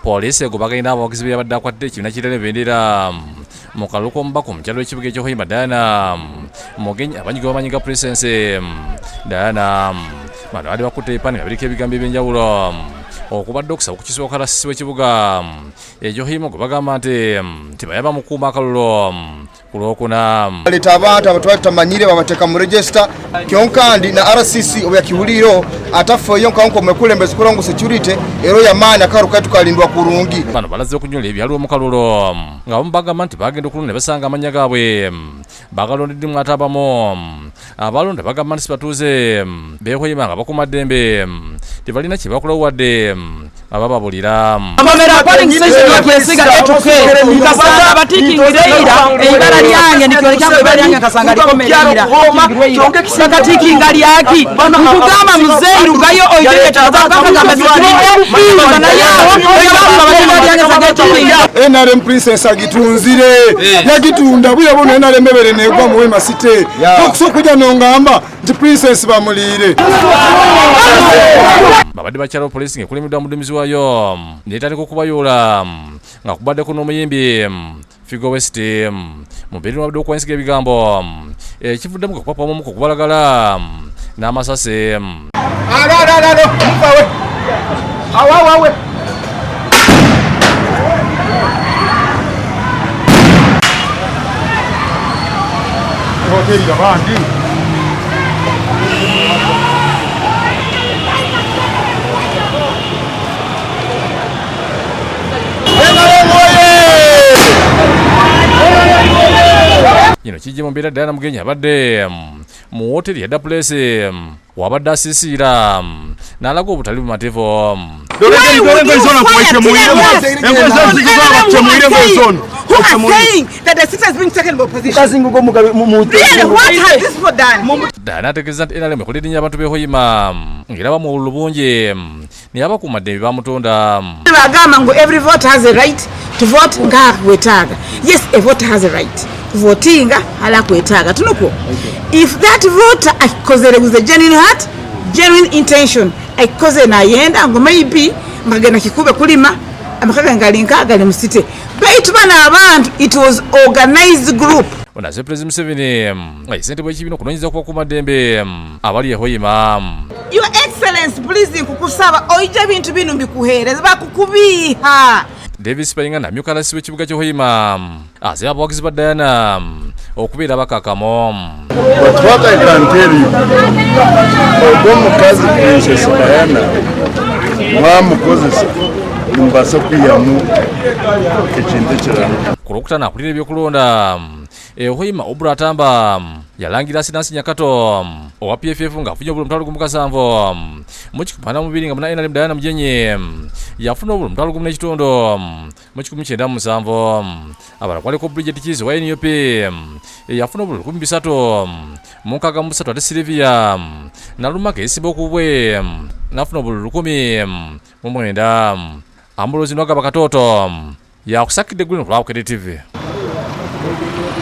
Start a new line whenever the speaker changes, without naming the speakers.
Poliisi egobaganya abawagizi byabadde akwatidde ekibiina kirina bendera mu kalulu k'omubaka mu kyalo ekibuga ekyo Hoima Diana Mugenyi abanyiga bamanyiga Princess Diana bano baali bakutte ebipande nga biriko ebigambo ebyenjawulo okubadde okusaba okukisooka lasisi w'ekibuga ekyo Hoima gwe bagamba nti bayaba mu kukuuma akalulu ku Lwokuna.
Leta abantu abatwali tamanyire babateeka mu register kyonka ndi na RCC obyakiwuliro atafeeyo nkanko mekulembezi kulongo security ero yamaani akaruka tukalindwa kurungi.
Bano balaze okunyola ebyaliwo mu kalulu nga bamu bagamba nti bagenda okulonda ne basanga amanya gaabwe bagalondedde ate abamu abalonda bagamba nti sibatuuze beehoyima nga bakuuma ddembe tebalina kye bakola wadde aba babulira.
Lyange nikyo kyangu balyange kasanga likomerera bakatikinga lyaki nkugamba muzeiru gayo oyireta bakagamba
NRM Princess agitunzire yagitunda buya bono NRM bere negwa mu Wema City okusokuja nongamba nti Princess bamulire.
Babadde bakyalo Poliisi ngekulemedwa mudumizi wayo netandika okubayoola nga kubaddeko n'omuyimbi Figo West mubiri wabadde okwansiga ebigambo ekivuddemu kupapamu omu kubalagala n'amasase.
Awawawe
Kino kijje mu mbeera Diana Mugenyi abadde mu hoteri ya Place wabadde asisiira n'alaga obutali bumativu. Diana ategeeza nti NRM ekola erinnya abantu b'e Hoima ng'era bamuwululu bungi naye abakuuma ddembe bamutonda.
bagamba ngu every voter has a right to vote nga kwetaaga. Yes, a voter has a right votinga ala kwetaaga tunuko. If that voter akozere with a genuine heart, genuine intention akoze na yenda ngo maybe magana kikube kulima amakaga ngalinka gali musite baitu bana abantu it was organized group.
Onaze President Museveni ayisente bw'ekibino kunonyeza kwa kumadembe abali Hoima.
Your Excellency please nkukusaba oija bintu bino mbikuheereza bakukubiha.
Davis Payinga na myukalasi w'ekibuga kya Hoima aze abawagizi ba Diana okubeera bakakamo.
But what I can tell you, omukazi Princess Diana mwamukozesa mbasa kuyamu ekintu ekirala.
Ku Lwokutaano akulira ebyokulonda Hoima Obura Atamba yalangira Sinansi Nyakato owa PFF ng'afunye obululu $7,000 mu kikumi mubiri nga muna NRM Diana Mugenyi yafuna obululu $1,000 mu 1997. Abala kwaliko Bridget Kizi wa NUP yafuna obululu $3,633 ate Sylvia Nalumaka esimba okubwe nafuna obululu $1,000 Ambulozi Nwagaba Katoto yakusakidde Green ku Bukedde TV.